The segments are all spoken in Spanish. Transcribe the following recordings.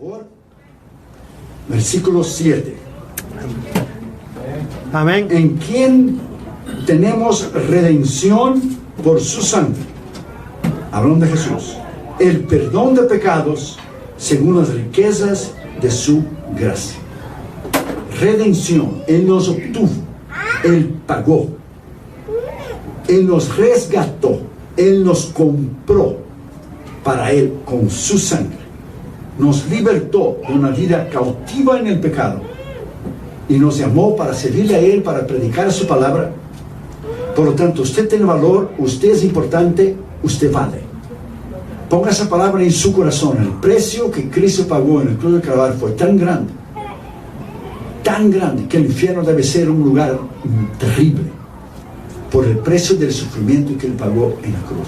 favor. Versículo 7. Amén. En quien tenemos redención por su sangre. Hablando de Jesús. El perdón de pecados según las riquezas de su gracia. Redención. Él nos obtuvo. Él pagó. Él nos resgató. Él nos compró para Él con su sangre. Nos libertó de una vida cautiva en el pecado. Y nos llamó para servirle a Él, para predicar su palabra. Por lo tanto, usted tiene valor, usted es importante, usted vale. Ponga esa palabra en su corazón. El precio que Cristo pagó en el cruz del Calvario fue tan grande, que el infierno debe ser un lugar terrible por el precio del sufrimiento que Él pagó en la cruz.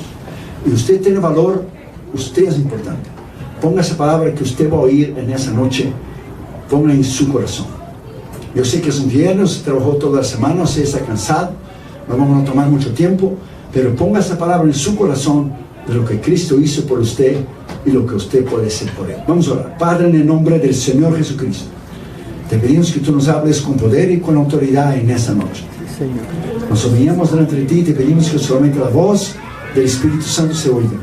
Y usted tiene valor, usted es importante. Ponga esa palabra que usted va a oír en esa noche, ponga en su corazón. Yo sé que es un viernes, usted trabajó toda la semana, usted está cansado, no vamos a tomar mucho tiempo, pero ponga esa palabra en su corazón de lo que Cristo hizo por usted y lo que usted puede hacer por Él. Vamos a orar. Padre, en el nombre del Señor Jesucristo, te pedimos que tú nos hables con poder y con autoridad en esta noche. Nos humillamos delante de ti y te pedimos que solamente la voz del Espíritu Santo se oiga.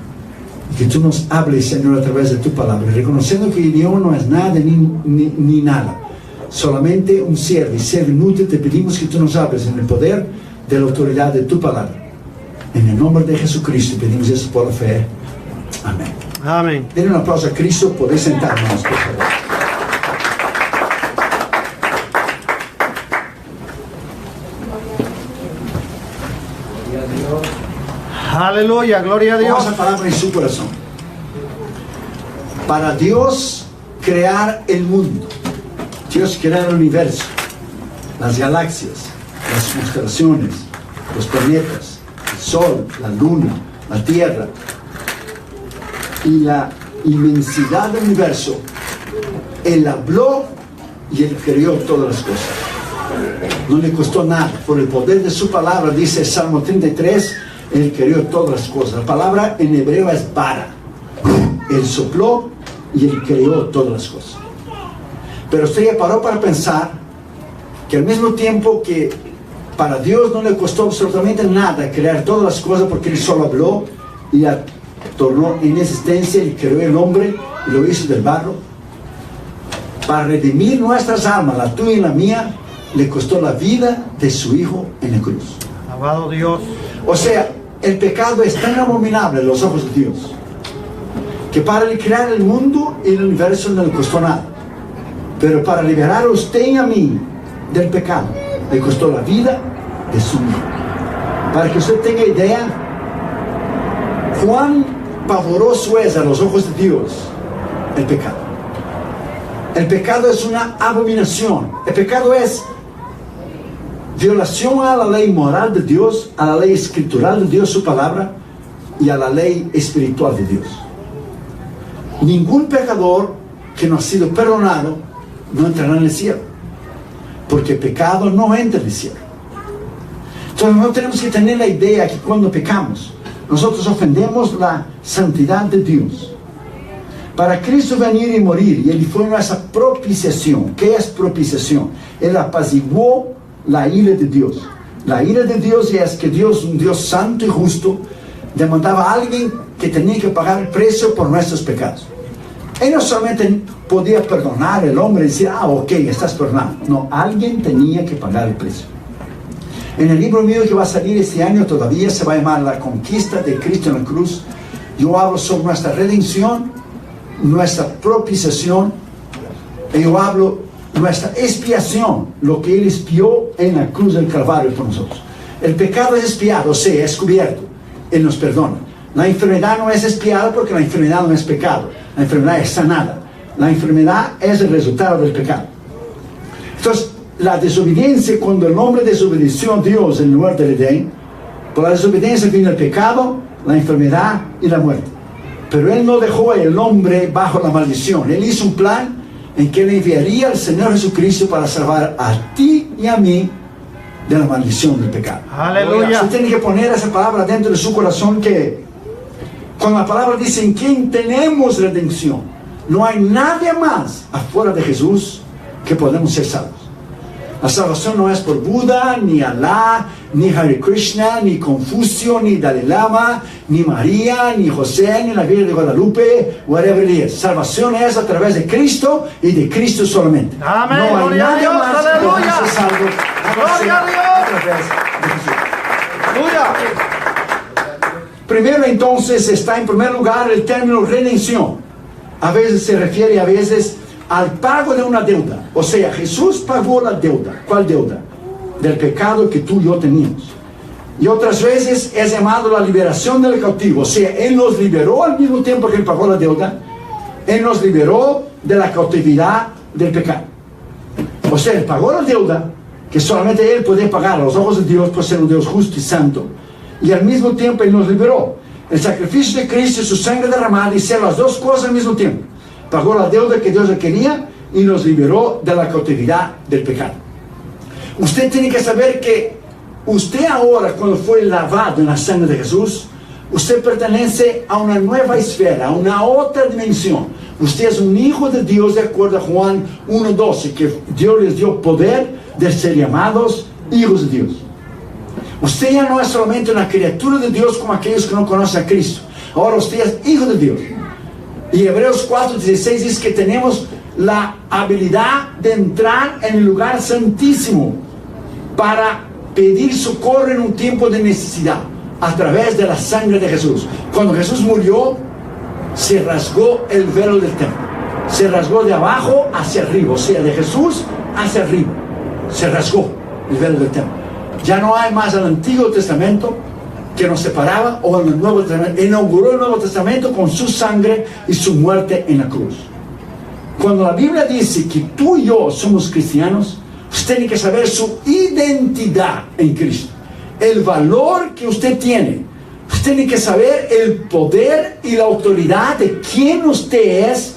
Y que tú nos hables, Señor, a través de tu palabra, reconociendo que el idioma no es nada ni nada, solamente un siervo y ser inútil. Te pedimos que tú nos hables en el poder de la autoridad de tu palabra. En el nombre de Jesucristo pedimos eso por la fe. Amén. Amén. Denle un aplauso a Cristo. Podéis sentarnos, por favor. Aleluya, gloria a Dios. Ponga esa palabra en su corazón. Para Dios crear el mundo, Dios crear el universo, las galaxias, las constelaciones, los planetas, el sol, la luna, la tierra y la inmensidad del universo. Él habló y Él creó todas las cosas. No le costó nada. Por el poder de su palabra, dice Salmo 33, Él creó todas las cosas. La palabra en hebreo es bara. Él sopló y Él creó todas las cosas. Pero usted ya paró para pensar que al mismo tiempo que para Dios no le costó absolutamente nada crear todas las cosas, porque Él solo habló y la tornó en existencia y creó el hombre y lo hizo del barro. Para redimir nuestras almas, la tuya y la mía, le costó la vida de su Hijo en la cruz. Alabado Dios. O sea, el pecado es tan abominable a los ojos de Dios que para crear el mundo y el universo no le costó nada. Pero para liberar a usted y a mí del pecado, le costó la vida de su Hijo. Para que usted tenga idea cuán pavoroso es a los ojos de Dios el pecado. El pecado es una abominación. El pecado es violación a la ley moral de Dios, a la ley escritural de Dios, su palabra, y a la ley espiritual de Dios. Ningún pecador que no ha sido perdonado no entrará en el cielo, porque el pecado no entra en el cielo. Entonces no tenemos que tener la idea que cuando pecamos nosotros ofendemos la santidad de Dios. Para Cristo venir y morir, y Él fue nuestra propiciación. ¿Qué es propiciación? Él apaciguó la ira de Dios. La ira de Dios es que Dios, un Dios santo y justo, demandaba a alguien que tenía que pagar el precio por nuestros pecados. Él no solamente podía perdonar al hombre y decir, ok, estás perdonado. No, alguien tenía que pagar el precio. En el libro mío que va a salir este año, todavía se va a llamar La conquista de Cristo en la cruz, yo hablo sobre nuestra redención, nuestra propiciación, y yo hablo nuestra expiación, lo que Él expió en la cruz del Calvario por nosotros. El pecado es expiado, o sea, es cubierto. Él nos perdona. La enfermedad no es expiada porque la enfermedad no es pecado. La enfermedad es sanada. La enfermedad es el resultado del pecado. Entonces, la desobediencia, cuando el hombre desobedeció a Dios en el huerto del Edén, por la desobediencia vino el pecado, la enfermedad y la muerte. Pero Él no dejó al hombre bajo la maldición. Él hizo un plan en que Él enviaría al Señor Jesucristo para salvar a ti y a mí de la maldición del pecado. Aleluya. Usted tiene que poner esa palabra dentro de su corazón, que cuando la palabra dice en quien tenemos redención, No hay nadie más afuera de Jesús que podemos ser salvos. La salvación no es por Buda, ni Alá, ni Hare Krishna, ni Confucio, ni Dalai Lama, ni María, ni José, ni la Virgen de Guadalupe, whatever it is. Salvación es a través de Cristo y de Cristo solamente. Amén. No hay Gloria a nadie Dios, más que aleluya. pueda ser salvo Gloria a Dios. a través de Jesús. Aleluya. Primero entonces está en primer lugar el término redención. A veces se refiere a veces al pago de una deuda. O sea, Jesús pagó la deuda. ¿Cuál deuda? Del pecado que tú y yo teníamos. Y otras veces es llamado la liberación del cautivo. O sea, Él nos liberó al mismo tiempo que Él pagó la deuda. Él nos liberó de la cautividad del pecado. O sea, Él pagó la deuda que solamente Él puede pagar a los ojos de Dios por ser un Dios justo y santo. Y al mismo tiempo Él nos liberó. El sacrificio de Cristo y su sangre derramada hicieron las dos cosas al mismo tiempo. Pagó la deuda que Dios requería y nos liberó de la cautividad del pecado. Usted tiene que saber que usted ahora, cuando fue lavado en la sangre de Jesús, usted pertenece a una nueva esfera, a una otra dimensión. Usted es un hijo de Dios de acuerdo a Juan 1:12, que Dios les dio poder de ser llamados hijos de Dios. Usted ya no es solamente una criatura de Dios como aquellos que no conocen a Cristo. Ahora usted es hijo de Dios. Y Hebreos 4:16 dice que tenemos la habilidad de entrar en el lugar santísimo para pedir socorro en un tiempo de necesidad a través de la sangre de Jesús. Cuando Jesús murió, se rasgó el velo del templo. Se rasgó de abajo hacia arriba, o sea, de Jesús hacia arriba. Se rasgó el velo del templo. Ya no hay más el Antiguo Testamento que nos separaba, o en el Nuevo Testamento. Inauguró el Nuevo Testamento con su sangre y su muerte en la cruz. Cuando la Biblia dice que tú y yo somos cristianos, usted tiene que saber su identidad en Cristo, el valor que usted tiene. Usted tiene que saber el poder y la autoridad de quién usted es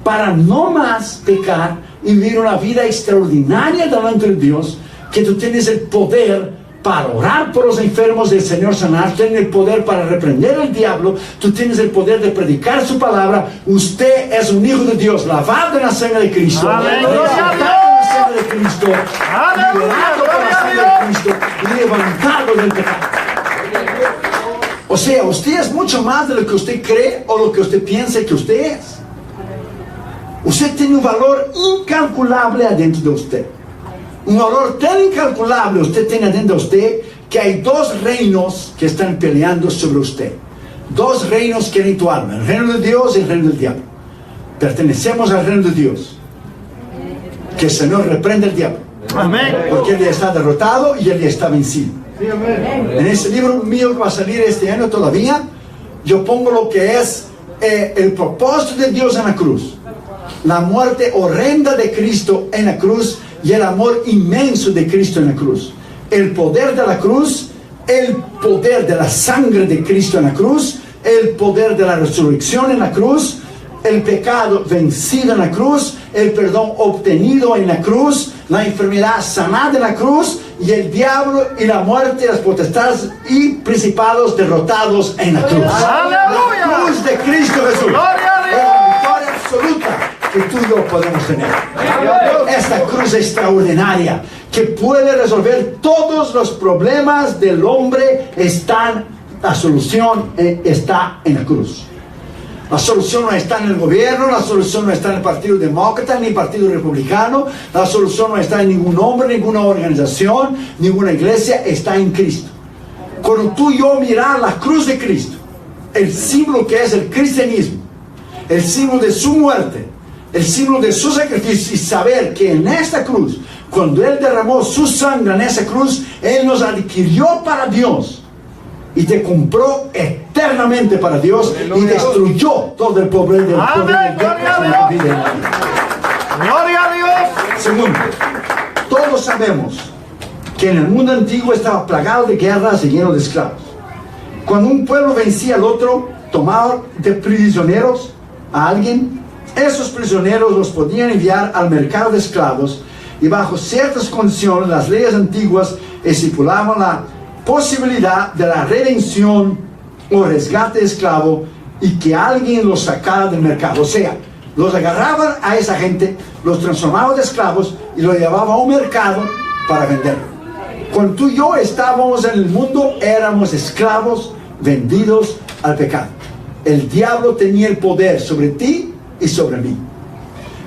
para no más pecar y vivir una vida extraordinaria delante de Dios, que tú tienes el poder para orar por los enfermos del Señor sanar, tienes el poder para reprender al diablo, tú tienes el poder de predicar su palabra. Usted es un hijo de Dios, lavado en la sangre de Cristo, rescatado en la sangre de Cristo, liberado por la sangre de Cristo y levantado del pecado. O sea, usted es mucho más de lo que usted cree o lo que usted piensa que usted es. Usted tiene un valor incalculable adentro de usted. Un valor tan incalculable usted tiene dentro de usted, que hay dos reinos que están peleando sobre usted. Dos reinos que quieren tu alma: el reino de Dios y el reino del diablo. Pertenecemos al reino de Dios. Que el Señor reprenda al diablo. Amén. Porque Él ya está derrotado y Él ya está vencido. En ese libro mío que va a salir este año todavía, yo pongo lo que es el propósito de Dios en la cruz. La muerte horrenda de Cristo en la cruz y el amor inmenso de Cristo en la cruz. El poder de la cruz, el poder de la sangre de Cristo en la cruz, el poder de la resurrección en la cruz, el pecado vencido en la cruz, el perdón obtenido en la cruz, la enfermedad sanada en la cruz, y el diablo y la muerte, las potestades y principados derrotados en la cruz. ¡Aleluya! La cruz de Cristo Jesús. ¡Gloria a Dios! Es la victoria absoluta que tú y yo podemos tener. Esta cruz extraordinaria que puede resolver todos los problemas del hombre. La solución está en la cruz. La solución no está en el gobierno, la solución no está en el Partido Demócrata ni el Partido Republicano, la solución no está en ningún hombre, ninguna organización, ninguna iglesia, está en Cristo. Cuando tú y yo mirar la cruz de Cristo, el símbolo que es el cristianismo, el símbolo de su muerte, el símbolo de su sacrificio, y saber que en esta cruz, cuando Él derramó su sangre en esa cruz, Él nos adquirió para Dios y te compró eternamente para Dios. Aleluya. Y destruyó todo el poder del ¡Amén! ¡Gloria a Dios! ¡Gloria a Dios! Segundo, todos sabemos que en el mundo antiguo estaba plagado de guerras y lleno de esclavos. Cuando un pueblo vencía al otro, tomaba de prisioneros a alguien. Esos prisioneros los podían enviar al mercado de esclavos, y bajo ciertas condiciones las leyes antiguas estipulaban la posibilidad de la redención o rescate de esclavo, y que alguien los sacara del mercado. O sea, Los agarraban a esa gente, los transformaban de esclavos y los llevaban a un mercado para venderlo. Cuando tú y yo estábamos en el mundo, éramos esclavos vendidos al pecado. El diablo tenía el poder sobre ti y sobre mí.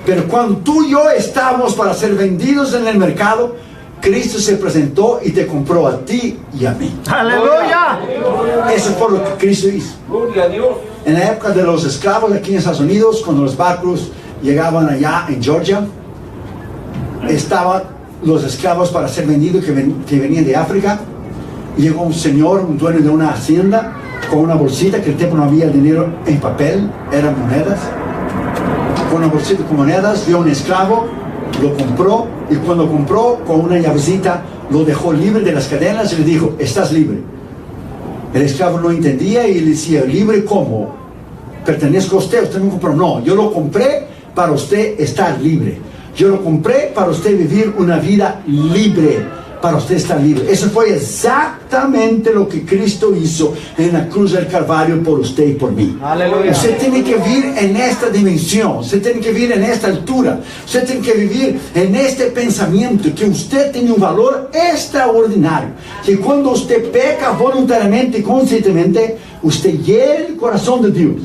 Pero cuando tú y yo estábamos para ser vendidos en el mercado, Cristo se presentó y te compró a ti y a mí. ¡Aleluya! Eso fue lo que Cristo hizo. Gloria a Dios. En la época de los esclavos aquí en Estados Unidos, cuando los barcos llegaban allá en Georgia, estaban los esclavos para ser vendidos que venían de África. Llegó un señor, un dueño de una hacienda, con una bolsita, que en el tiempo no había dinero en papel, eran monedas. Con una bolsita con monedas, vio un esclavo, lo compró, y cuando lo compró, con una llavecita, lo dejó libre de las cadenas y le dijo: estás libre. El esclavo no entendía y le decía: ¿libre cómo? ¿Pertenezco a usted? ¿Usted me compró? No, yo lo compré para usted estar libre. Yo lo compré para usted vivir una vida libre. Para usted estar libre. Eso fue exactamente lo que Cristo hizo en la cruz del Calvario por usted y por mí. Aleluya. Usted tiene que vivir en esta dimensión. Usted tiene que vivir en esta altura. Usted tiene que vivir en este pensamiento, que usted tiene un valor extraordinario. Que cuando usted peca voluntariamente y conscientemente, usted hiere el corazón de Dios.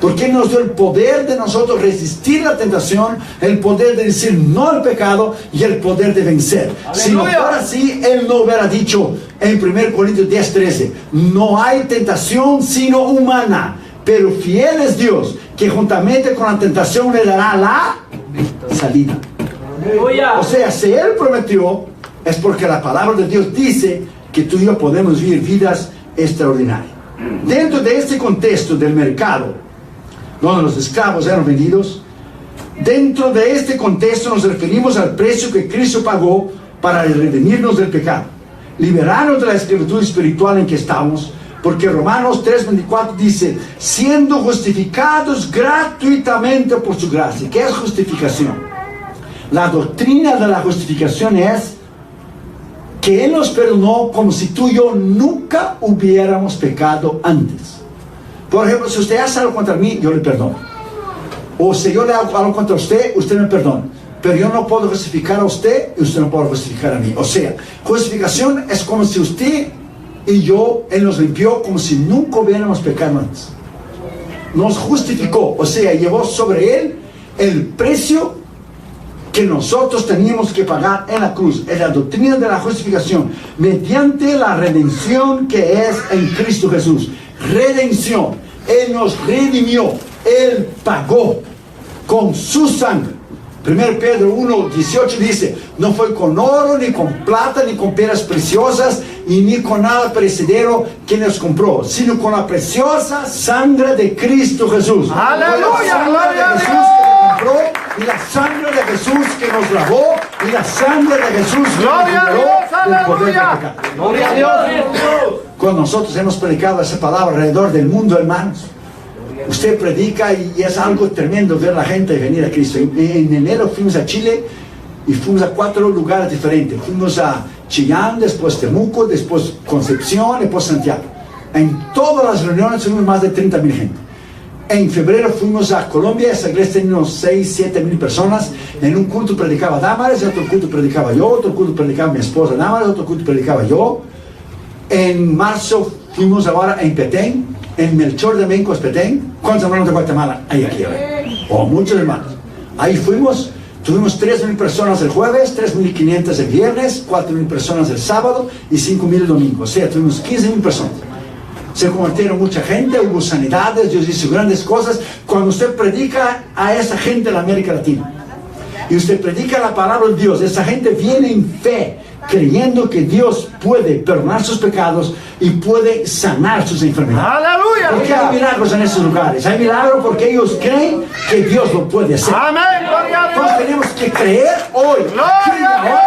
Porque Él nos dio el poder de nosotros resistir la tentación, el poder de decir no al pecado y el poder de vencer. ¡Aleluya! Si no fuera así, Él no hubiera dicho en 1 Corintios 10:13: no hay tentación sino humana, pero fiel es Dios, que juntamente con la tentación le dará la salida. O sea, si Él prometió, es porque la palabra de Dios dice que tú y yo podemos vivir vidas extraordinarias. Dentro de este contexto del mercado, donde los esclavos eran vendidos, dentro de este contexto nos referimos al precio que Cristo pagó para redimirnos del pecado, liberarnos de la esclavitud espiritual en que estamos, porque Romanos 3:24 dice: siendo justificados gratuitamente por su gracia. ¿Qué es justificación? La doctrina de la justificación es que Él nos perdonó como si tú y yo nunca hubiéramos pecado antes. Por ejemplo, si usted hace algo contra mí, yo le perdono. O si yo le hago algo contra usted, usted me perdona. Pero yo no puedo justificar a usted y usted no puede justificar a mí. O sea, justificación es como si usted y yo, Él nos limpió como si nunca hubiéramos pecado antes. Nos justificó, o sea, llevó sobre Él el precio que nosotros teníamos que pagar en la cruz. Es la doctrina de la justificación, mediante la redención que es en Cristo Jesús. Redención. Él nos redimió. Él pagó con su sangre. 1 Pedro 1:18 dice: no fue con oro, ni con plata, ni con piedras preciosas, y ni con nada perecedero que nos compró, sino con la preciosa sangre de Cristo Jesús. ¡Aleluya! Gloria a Jesús que nos compró, y la sangre de Jesús que nos lavó, y la sangre de Jesús que ¡Gloria a nos Dios! liberó del poder del ¡Aleluya! pecado. ¡Gloria a Dios! Cuando nosotros hemos predicado esa palabra alrededor del mundo, hermanos, usted predica y es algo tremendo ver a la gente venir a Cristo. En enero fuimos a Chile y fuimos a 4 lugares diferentes. Fuimos a Chillán, después Temuco, después Concepción, después Santiago. En todas las reuniones tuvimos más de 30,000 gente. En febrero fuimos a Colombia, esa iglesia tenía unos 6,000-7,000 personas. En un culto predicaba Damares, en otro culto predicaba yo, otro culto predicaba mi esposa Damares, otro culto predicaba yo. En marzo fuimos ahora en Petén, en Melchor de Mencos, Petén. ¿Cuántos hermanos de Guatemala hay aquí hoy? Oh, muchos hermanos. Ahí fuimos, tuvimos 3,000 personas el jueves, 3,500 el viernes, 4,000 personas el sábado y 5,000 el domingo. O sea, tuvimos 15,000 personas. Se convirtieron mucha gente, hubo sanidades, Dios hizo grandes cosas. Cuando usted predica a esa gente de la América Latina y usted predica la palabra de Dios, esa gente viene en fe, creyendo que Dios puede perdonar sus pecados y puede sanar sus enfermedades. ¡Aleluya! ¿Por qué hay milagros en esos lugares? Hay milagros porque ellos creen que Dios lo puede hacer. ¡Amén! ¡Gloria a Entonces Dios! tenemos que creer hoy ¡Gloria a Dios!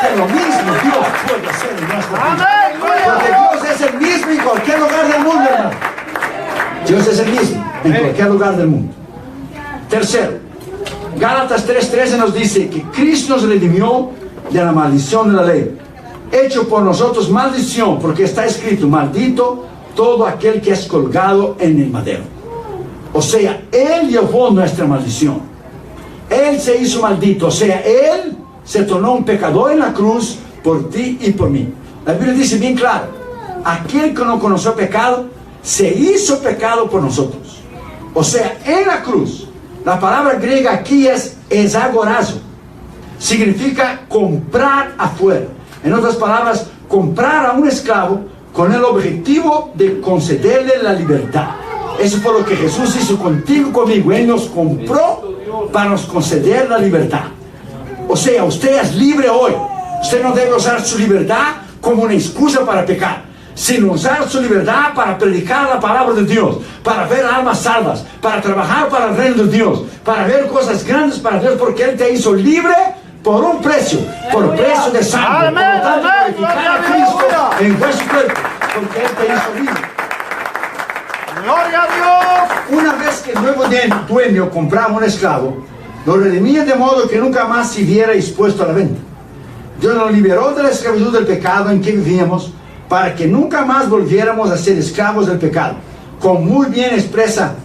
que lo mismo Dios puede hacer en nuestra vida. ¡Amén! ¡Gloria a Porque Dios! Dios es el mismo en cualquier lugar del mundo, hermano. Dios es el mismo en cualquier lugar del mundo. Tercero, Gálatas 3:13 nos dice que Cristo nos redimió de la maldición de la ley, hecho por nosotros maldición, porque está escrito: maldito todo aquel que es colgado en el madero. O sea, Él llevó nuestra maldición. Él se hizo maldito. O sea, Él se tornó un pecador en la cruz por ti y por mí. La Biblia dice bien claro, aquel que no conoció pecado, se hizo pecado por nosotros. O sea, en la cruz, la palabra griega aquí es agorazo. Significa comprar afuera. En otras palabras, comprar a un esclavo con el objetivo de concederle la libertad. Eso fue lo que Jesús hizo contigo y conmigo. Él nos compró para nos conceder la libertad. O sea, usted es libre hoy. Usted no debe usar su libertad como una excusa para pecar, sino usar su libertad para predicar la palabra de Dios, para ver almas salvas, para trabajar para el reino de Dios, para ver cosas grandes para Dios, porque Él te hizo libre por un precio, por precio de sangre. Por lo tanto, glorificar a Cristo en vuestro cuerpo, porque Él te hizo libre. ¡Gloria a Dios! Una vez que el nuevo dueño compraba un esclavo, lo redimía de modo que nunca más se viera expuesto a la venta. Dios nos liberó de la esclavitud del pecado en que vivíamos, para que nunca más volviéramos a ser esclavos del pecado. Como muy bien expresa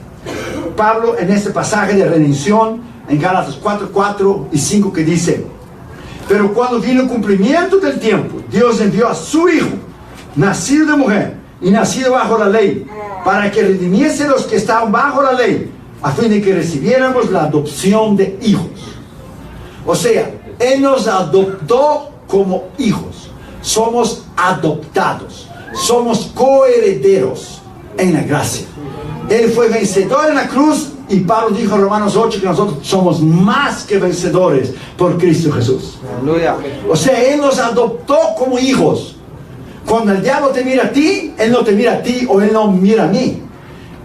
Pablo en este pasaje de redención en Gálatas 4, 4 y 5, que dice: pero cuando vino el cumplimiento del tiempo, Dios envió a su Hijo, nacido de mujer y nacido bajo la ley, para que redimiese los que estaban bajo la ley, a fin de que recibiéramos la adopción de hijos. O sea, Él nos adoptó como hijos. Somos adoptados. Somos coherederos en la gracia. Él fue vencedor en la cruz, y Pablo dijo en Romanos 8 que nosotros somos más que vencedores por Cristo Jesús. Aleluya. O sea, Él nos adoptó como hijos. Cuando el diablo te mira a ti, Él no te mira a ti, o Él no mira a mí.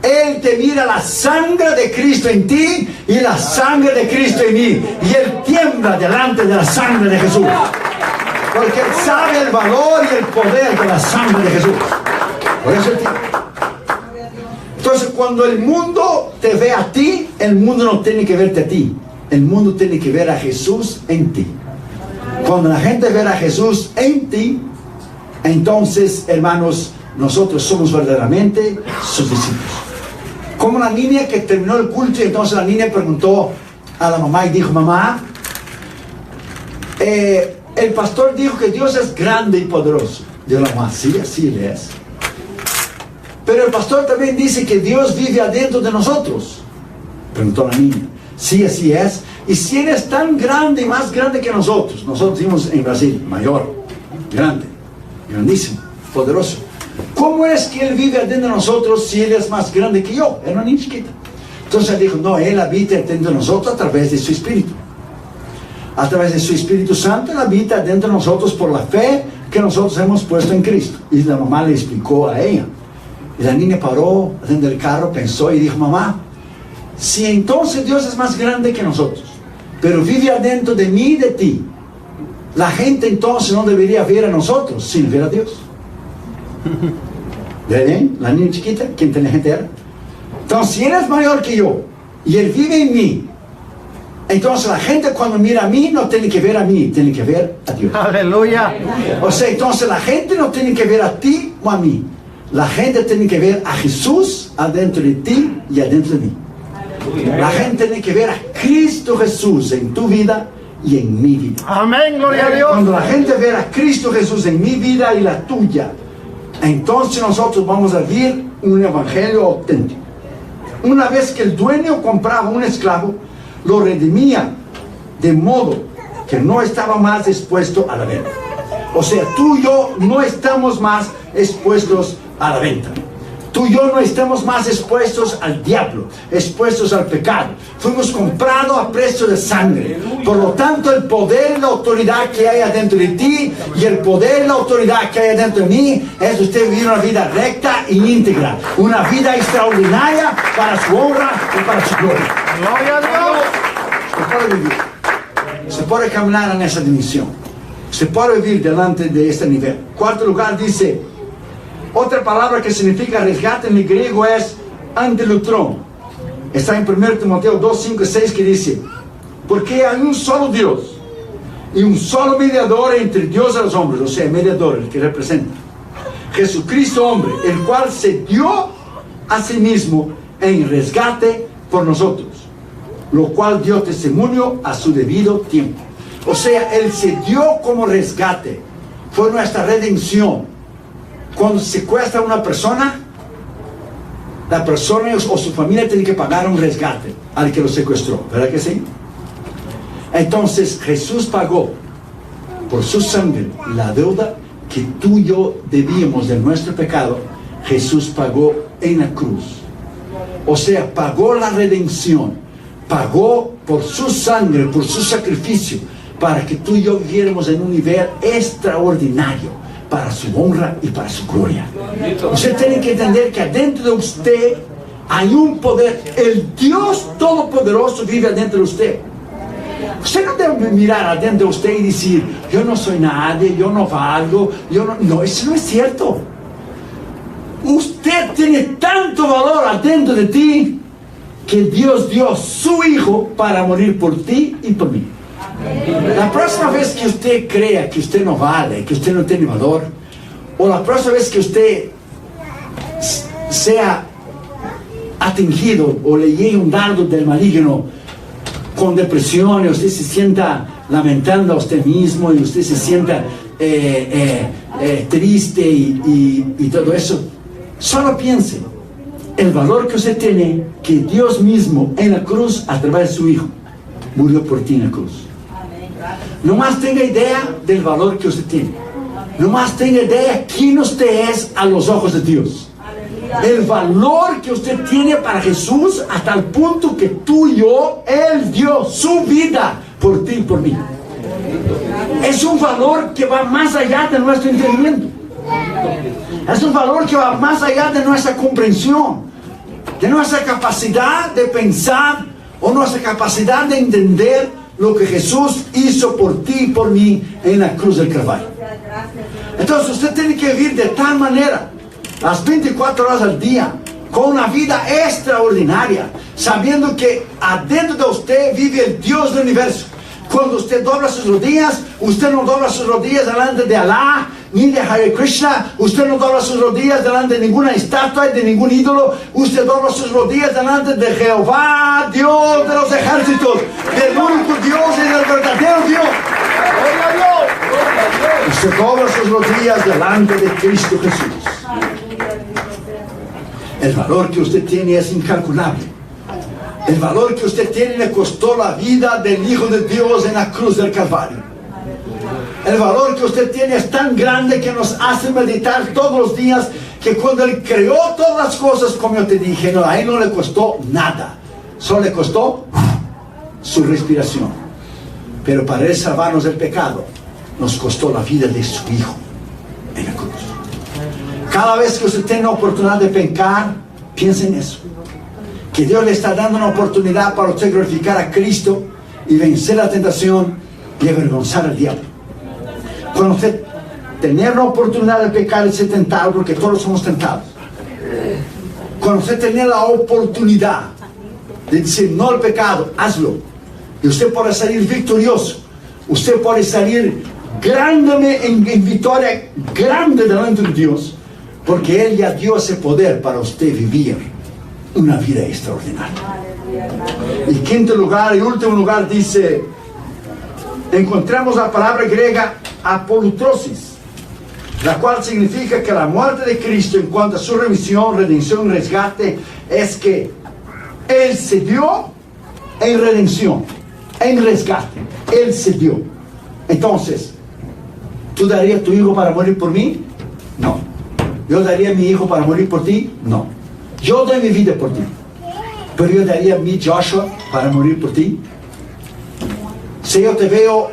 Él te mira la sangre de Cristo en ti y la sangre de Cristo en mí, y Él tiembla delante de la sangre de Jesús, porque Él sabe el valor y el poder de la sangre de Jesús. Por eso Él tiembla. Entonces, cuando el mundo te ve a ti, el mundo no tiene que verte a ti, el mundo tiene que ver a Jesús en ti. Cuando la gente ve a Jesús en ti, entonces, hermanos, nosotros somos verdaderamente sus discípulos. Como una niña que terminó el culto, y entonces la niña preguntó a la mamá y dijo: mamá, el pastor dijo que Dios es grande y poderoso. Dijo la mamá: sí, así Él es. Pero el pastor también dice que Dios vive adentro de nosotros. Preguntó la niña: sí, así es. Y si Él es tan grande y más grande que nosotros decimos en Brasil, mayor, grande, grandísimo, poderoso, ¿cómo es que Él vive adentro de nosotros si Él es más grande que yo? Era una niña chiquita. Entonces Él dijo: no, Él habita dentro de nosotros a través de su Espíritu. A través de su Espíritu Santo, Él habita dentro de nosotros por la fe que nosotros hemos puesto en Cristo. Y la mamá le explicó a ella. Y la niña paró dentro del carro, pensó y dijo: mamá, si entonces Dios es más grande que nosotros, pero vive adentro de mí y de ti, la gente entonces no debería ver a nosotros, sino ver a Dios. ¿Ve bien? La niña chiquita, qué inteligente era. Entonces, si Él es mayor que yo y Él vive en mí, entonces la gente cuando mira a mí no tiene que ver a mí, tiene que ver a Dios. Aleluya. O sea, entonces la gente no tiene que ver a ti o a mí. La gente tiene que ver a Jesús adentro de ti y adentro de mí. La gente tiene que ver a Cristo Jesús en tu vida y en mi vida. Amén, gloria a Dios. Cuando la gente ve a Cristo Jesús en mi vida y la tuya, entonces nosotros vamos a vivir un evangelio auténtico. Una vez que el dueño compraba un esclavo, lo redimía de modo que no estaba más expuesto a la venta. O sea, tú y yo no estamos más expuestos a la venta. Tú y yo no estamos más expuestos al diablo, expuestos al pecado. Fuimos comprados a precio de sangre. Por lo tanto, el poder y la autoridad que hay adentro de ti y el poder y la autoridad que hay adentro de mí es usted vivir una vida recta e íntegra. Una vida extraordinaria para su honra y para su gloria. Gloria a Dios. Se puede vivir. Se puede caminar en esa dimensión. Se puede vivir delante de este nivel. Cuarto lugar dice, otra palabra que significa rescate en el griego es antelutron. Está en 1 Timoteo 2, 5 y 6, que dice: porque hay un solo Dios y un solo mediador entre Dios y los hombres, o sea, mediador, el que representa Jesucristo hombre, el cual se dio a sí mismo en rescate por nosotros, lo cual dio testimonio a su debido tiempo. O sea, Él se dio como rescate, fue nuestra redención. Cuando secuestra a una persona, la persona o su familia tiene que pagar un rescate al que lo secuestró, ¿verdad que sí? Entonces Jesús pagó por su sangre la deuda que tú y yo debíamos de nuestro pecado. Jesús pagó en la cruz, o sea, pagó la redención, pagó por su sangre, por su sacrificio, para que tú y yo viviéramos en un nivel extraordinario, para su honra y para su gloria. Usted tiene que entender que adentro de usted hay un poder. El Dios Todopoderoso vive adentro de usted. Usted no debe mirar adentro de usted y decir, yo no soy nadie, yo no valgo, no, eso no es cierto. Usted tiene tanto valor adentro de ti que Dios dio su Hijo para morir por ti y por mí. La próxima vez que usted crea que usted no vale, que usted no tiene valor, o la próxima vez que usted sea atingido o le llegue un dardo del maligno con depresión y usted se sienta lamentando a usted mismo y usted se sienta triste y todo eso, solo piense el valor que usted tiene, que Dios mismo en la cruz a través de su Hijo murió por ti en la cruz. No más tenga idea del valor que usted tiene. No más tenga idea quién usted es a los ojos de Dios. El valor que usted tiene para Jesús, hasta el punto que tú y yo, Él dio su vida por ti y por mí. Es un valor que va más allá de nuestro entendimiento. Es un valor que va más allá de nuestra comprensión, de nuestra capacidad de pensar o nuestra capacidad de entender lo que Jesús hizo por ti y por mí en la cruz del Calvario. Entonces usted tiene que vivir de tal manera las 24 horas al día, con una vida extraordinaria, sabiendo que adentro de usted vive el Dios del universo. Cuando usted dobla sus rodillas, usted no dobla sus rodillas delante de Alá ni de Hare Krishna. Usted no dobla sus rodillas delante de ninguna estatua, de ningún ídolo. Usted dobla sus rodillas delante de Jehová, Dios de los ejércitos, del único Dios y del verdadero Dios. Usted dobla sus rodillas delante de Cristo Jesús. El valor que usted tiene es incalculable. El valor que usted tiene le costó la vida del Hijo de Dios en la cruz del Calvario. El valor que usted tiene es tan grande que nos hace meditar todos los días, que cuando Él creó todas las cosas, como yo te dije, no, a Él no le costó nada. Solo le costó su respiración. Pero para Él salvarnos del pecado, nos costó la vida de su Hijo en la cruz. Cada vez que usted tiene la oportunidad de pecar, piense en eso. Que Dios le está dando una oportunidad para usted glorificar a Cristo y vencer la tentación y avergonzar al diablo. Cuando usted tener la oportunidad de pecar y ser tentado, porque todos somos tentados. Cuando usted tenga la oportunidad de decir no al pecado, hazlo. Y usted puede salir victorioso. Usted puede salir grande en victoria grande delante de Dios, porque Él ya dio ese poder para usted vivir una vida extraordinaria. En quinto lugar y último lugar dice, encontramos la palabra griega apolutrosis, la cual significa que la muerte de Cristo en cuanto a su remisión, redención y rescate es que Él se dio en redención, en rescate. Él se dio. Entonces, ¿tú darías tu hijo para morir por mí? No. ¿Yo daría mi hijo para morir por ti? No. Yo doy mi vida por ti, pero yo daría mi Joshua para morir por ti. Si yo te veo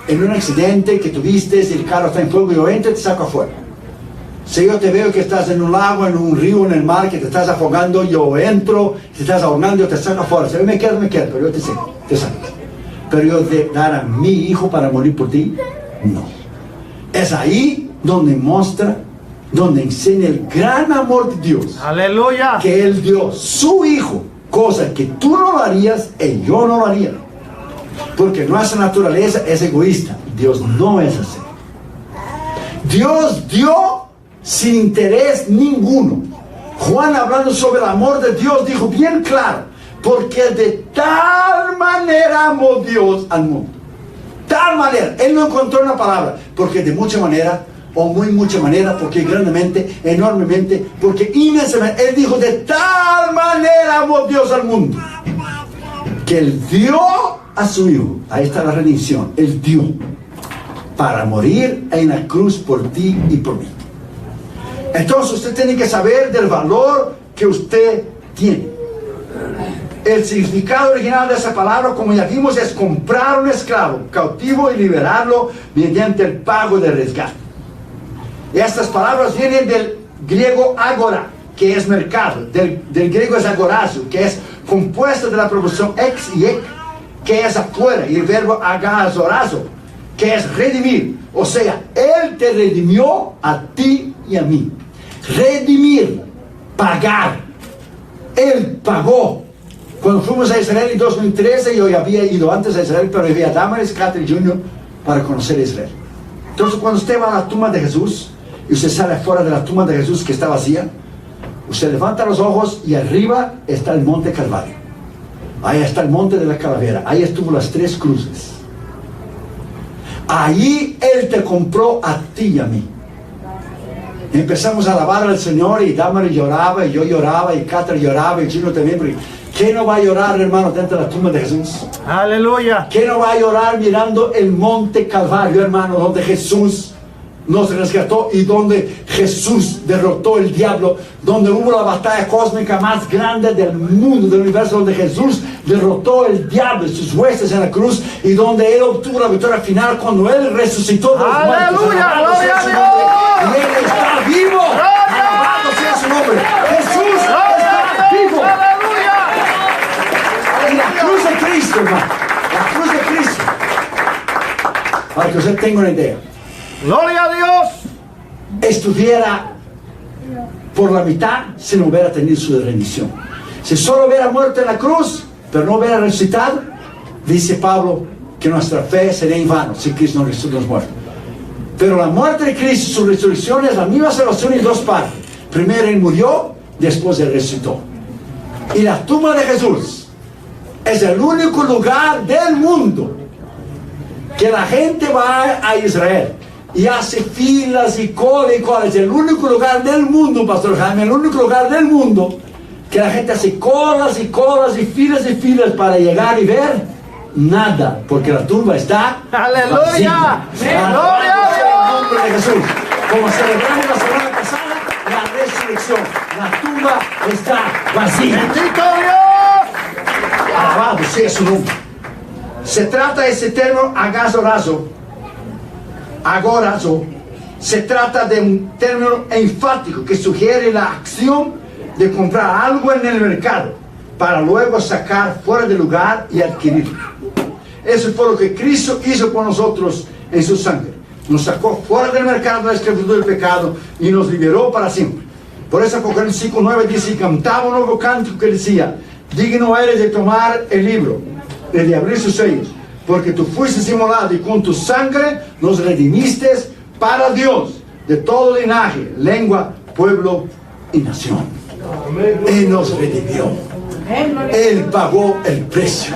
en un accidente que tuviste, el carro está en fuego, yo entro y te saco afuera. Si yo te veo que estás en un lago, en un río, en el mar, que te estás ahogando, yo entro, te estás ahogando, yo te saco afuera. Si yo me quedo, pero yo te saco. Pero yo de dar a mi hijo para morir por ti, no. Es ahí donde muestra, donde enseña el gran amor de Dios. Aleluya. Que Él dio su Hijo, cosa que tú no lo harías y yo no lo haría. Porque nuestra naturaleza es egoísta. Dios no es así. Dios dio sin interés ninguno. Juan, hablando sobre el amor de Dios, dijo bien claro, porque de tal manera amó Dios al mundo. Tal manera. Él no encontró una palabra, porque de mucha manera, o muy mucha manera, porque grandemente, enormemente, porque inmensamente. Él dijo, de tal manera amó Dios al mundo, que Él dio a su Hijo. Ahí está la redención. Él dio para morir en la cruz por ti y por mí. Entonces usted tiene que saber del valor que usted tiene. El significado original de esa palabra, como ya vimos, es comprar un esclavo cautivo y liberarlo mediante el pago de rescate. Estas palabras vienen del griego agora, que es mercado. Del griego es agorazo, que es compuesta de la proposición ex y ek, que es afuera, y el verbo agazorazo, que es redimir. O sea, Él te redimió a ti y a mí. Redimir, pagar. Él pagó. Cuando fuimos a Israel en 2013, yo ya había ido antes a Israel, pero había Damaris Carter Jr. para conocer Israel. Entonces, cuando usted va a la tumba de Jesús y usted sale afuera de la tumba de Jesús que está vacía, usted levanta los ojos y arriba está el monte Calvario. Ahí está el monte de la calavera. Ahí estuvo las 3 cruces. Ahí Él te compró a ti y a mí. Empezamos a alabar al Señor y Damaris lloraba y yo lloraba y Carter lloraba y Chino también. Porque ¿quién no va a llorar, hermano, dentro de la tumba de Jesús? Aleluya. ¿Quién no va a llorar mirando el monte Calvario, hermano, donde Jesús nos rescató y donde Jesús derrotó el diablo, donde hubo la batalla cósmica más grande del mundo, del universo, donde Jesús derrotó el diablo y sus huestes en la cruz, y donde Él obtuvo la victoria final cuando Él resucitó de los muertos? ¡Aleluya! ¡Gloria a Dios! Y Él está vivo. Alabado sea su nombre. Jesús está vivo. Y la cruz de Cristo, hermano, la cruz de Cristo, para que usted tenga una idea, ¡Gloria a Dios! estuviera por la mitad si no hubiera tenido su redención. Si solo hubiera muerto en la cruz, pero no hubiera resucitado, dice Pablo que nuestra fe sería en vano si Cristo no resucitó los muertos. Pero la muerte de Cristo y su resurrección es la misma salvación en 2 partes. Primero Él murió, después Él resucitó. Y la tumba de Jesús es el único lugar del mundo que la gente va a Israel y hace filas y cola y cola. Es el único lugar del mundo, Pastor Jaime, el único lugar del mundo que la gente hace colas y colas y filas para llegar y ver nada, porque la tumba está ¡Aleluya! vacía. ¡Gloria a Dios! En el nombre de Jesús, como celebramos la semana pasada, la resurrección, la tumba está vacía. ¡Bendito Dios! Alabado sea su nombre. Se trata de ese término agazorazo. Agorazo. Se trata de un término enfático que sugiere la acción de comprar algo en el mercado para luego sacar fuera del lugar y adquirirlo. Eso fue lo que Cristo hizo por nosotros en su sangre. Nos sacó fuera del mercado de la esclavitud del pecado y nos liberó para siempre. Por eso Apocalipsis 5:9 dice: y cantaba un nuevo cántico que decía: digno eres de tomar el libro, de abrir sus sellos, porque tú fuiste inmolado y con tu sangre nos redimiste para Dios de todo linaje, lengua, pueblo y nación. Él nos redimió. Él pagó el precio.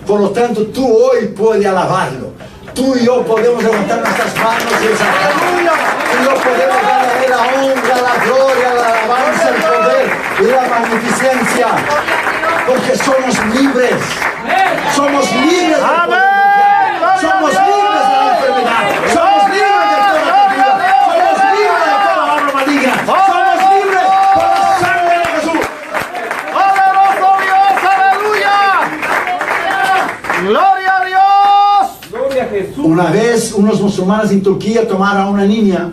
Por lo tanto, tú hoy puedes alabarlo. Tú y yo podemos levantar nuestras manos y exaltar. Tú y yo podemos darle a Él la honra, la gloria, la alabanza, el poder y la magnificencia. Porque somos libres. Somos libres de todo. Somos libres de la enfermedad. Somos libres de toda la vida. Somos libres de toda obra maligna. Somos libres por la sangre de Jesús. ¡Poderoso Dios! ¡Aleluya! ¡Gloria a Dios! ¡Gloria a Jesús! Una vez unos musulmanes en Turquía tomaron a una niña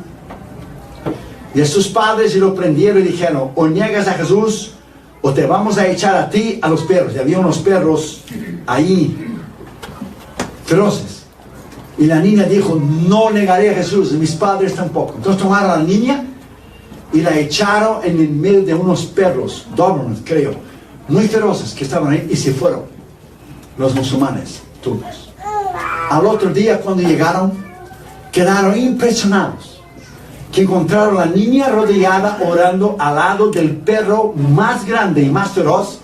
y a sus padres y lo prendieron y dijeron: o niegas a Jesús o te vamos a echar a ti a los perros. Y había unos perros ahí feroces. Y la niña dijo: no negaré a Jesús, y mis padres tampoco. Entonces tomaron a la niña y la echaron en el medio de unos perros, dobermans creo, muy feroces que estaban ahí, y se fueron los musulmanes turcos. Al otro día, cuando llegaron, quedaron impresionados que encontraron a la niña arrodillada orando al lado del perro más grande y más feroz,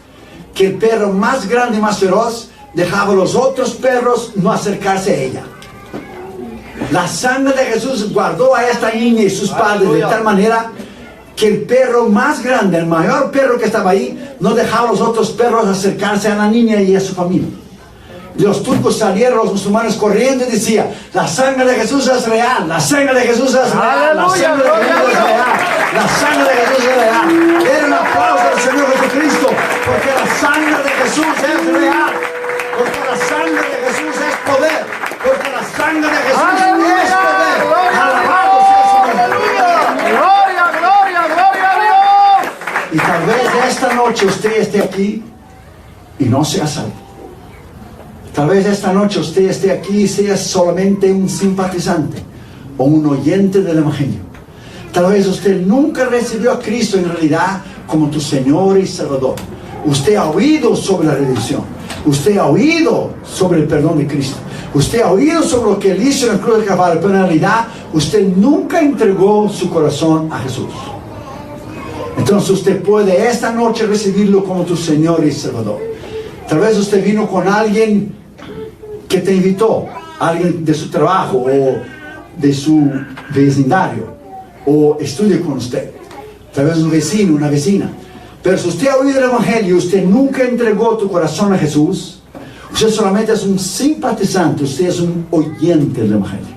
que el perro más grande y más feroz dejaba a los otros perros no acercarse a ella. La sangre de Jesús guardó a esta niña y sus padres de tal manera que el perro más grande, el mayor perro que estaba ahí, no dejaba a los otros perros acercarse a la niña y a su familia. Los turcos salieron, los musulmanes corriendo y decían: la sangre de Jesús es real, la sangre de Jesús es real, la sangre de Jesús es real, la sangre de Jesús es real. Den un aplauso al Señor Jesucristo, porque la sangre de Jesús es real, porque la sangre de Jesús es poder, porque la sangre de Jesús es poder. Alabado sea su nombre. Gloria, gloria, gloria a Dios. Y tal vez esta noche usted esté aquí y no sea salvo. Tal vez esta noche usted esté aquí y sea solamente un simpatizante o un oyente del Evangelio. Tal vez usted nunca recibió a Cristo en realidad como tu Señor y Salvador. Usted ha oído sobre la redención. Usted ha oído sobre el perdón de Cristo. Usted ha oído sobre lo que Él hizo en la cruz del Calvario, pero en realidad usted nunca entregó su corazón a Jesús. Entonces usted puede esta noche recibirlo como tu Señor y Salvador. Tal vez usted vino con alguien que te invitó, alguien de su trabajo o de su vecindario, o estudia con usted, tal vez un vecino, una vecina. Pero si usted ha oído el Evangelio y usted nunca entregó tu corazón a Jesús, usted solamente es un simpatizante, usted es un oyente del Evangelio.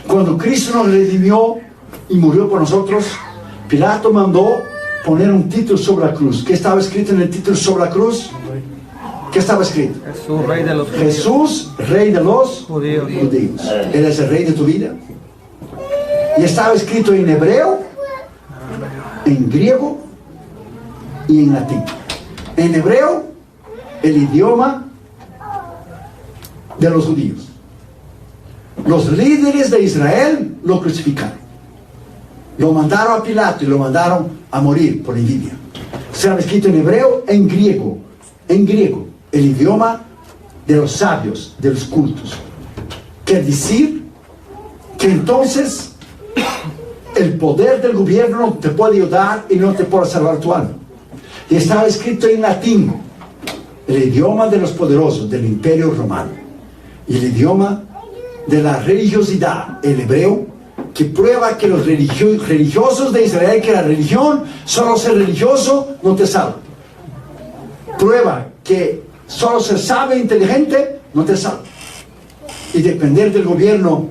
Cuando Cristo nos redimió y murió por nosotros, Pilato mandó poner un título sobre la cruz. ¿Qué estaba escrito en el título sobre la cruz? ¿Qué estaba escrito? Jesús, rey de los judíos. Jesús, rey de los Judíos. judíos. Él es el rey de tu vida. Y estaba escrito en hebreo, en griego y en latín. En hebreo, el idioma de los judíos. Los líderes de Israel lo crucificaron. Lo mandaron a Pilato y lo mandaron a morir por envidia. Estaba escrito en hebreo, en griego, el idioma de los sabios, de los cultos. Quiere decir que entonces el poder del gobierno no te puede ayudar y no te puede salvar tu alma. Y estaba escrito en latín, el idioma de los poderosos del Imperio Romano, y el idioma de la religiosidad, el hebreo, que prueba que los religiosos de Israel, que la religión, solo ser religioso no te salva. Prueba que solo ser sabio e inteligente no te salva. Y depender del gobierno,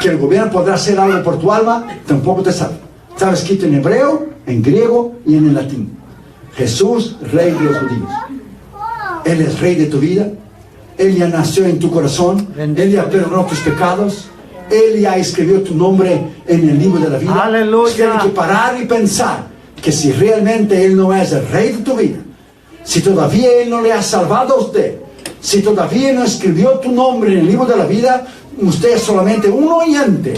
que el gobierno podrá hacer algo por tu alma, tampoco te salva. Está escrito en hebreo, en griego y en el latín. Jesús, rey de los judíos. Él es rey de tu vida. Él ya nació en tu corazón. Él ya perdonó tus pecados. Él ya escribió tu nombre en el libro de la vida. Aleluya. Usted tiene que parar y pensar que si realmente Él no es el rey de tu vida, si todavía Él no le ha salvado a usted, si todavía no escribió tu nombre en el libro de la vida, usted es solamente un oyente,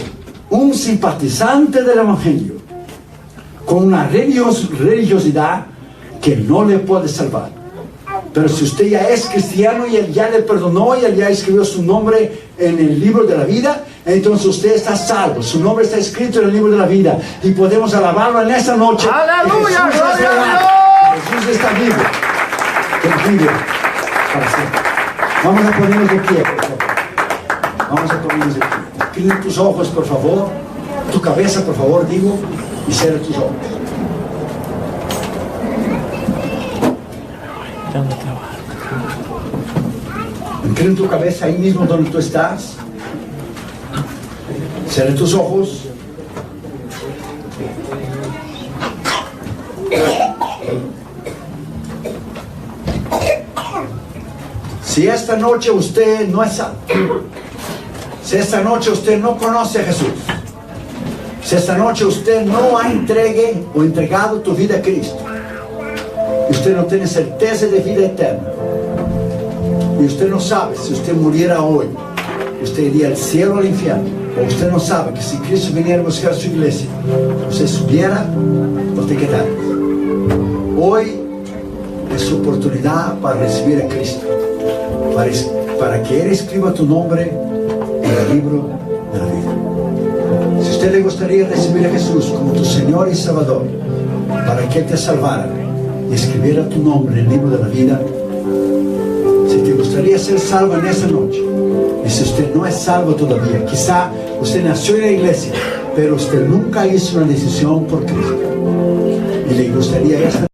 un simpatizante del Evangelio, con una religiosidad que no le puede salvar. Pero si usted ya es cristiano y Él ya le perdonó y Él ya escribió su nombre en el libro de la vida, entonces usted está salvo. Su nombre está escrito en el libro de la vida y podemos alabarlo en esta noche. ¡Aleluya! Jesús es ¡Gloria a real. Dios! Jesús está vivo. Él vive para siempre. Vamos a ponernos de pie, por favor. Vamos a ponernos de pie. Inclina tus ojos, por favor. Tu cabeza, por favor, digo, y cierra tus ojos. Inclina tu cabeza ahí mismo donde tú estás. Cierra tus ojos. Si esta noche usted no es salvo, si esta noche usted no conoce a Jesús, si esta noche usted no ha entregado tu vida a Cristo, y usted no tiene certeza de vida eterna, y usted no sabe si usted muriera hoy, usted iría al cielo o al infierno, o usted no sabe que si Cristo viniera a buscar su iglesia, usted subiera o te quedara. Hoy es su oportunidad para recibir a Cristo, para que Él escriba tu nombre en el libro de la vida. Si usted le gustaría recibir a Jesús como tu Señor y Salvador, para que Él te salvara y escribiera tu nombre en el libro de la vida, si te gustaría ser salvo en esta noche, y si usted no es salvo todavía, quizá usted nació en la iglesia, pero usted nunca hizo una decisión por Cristo, y le gustaría esta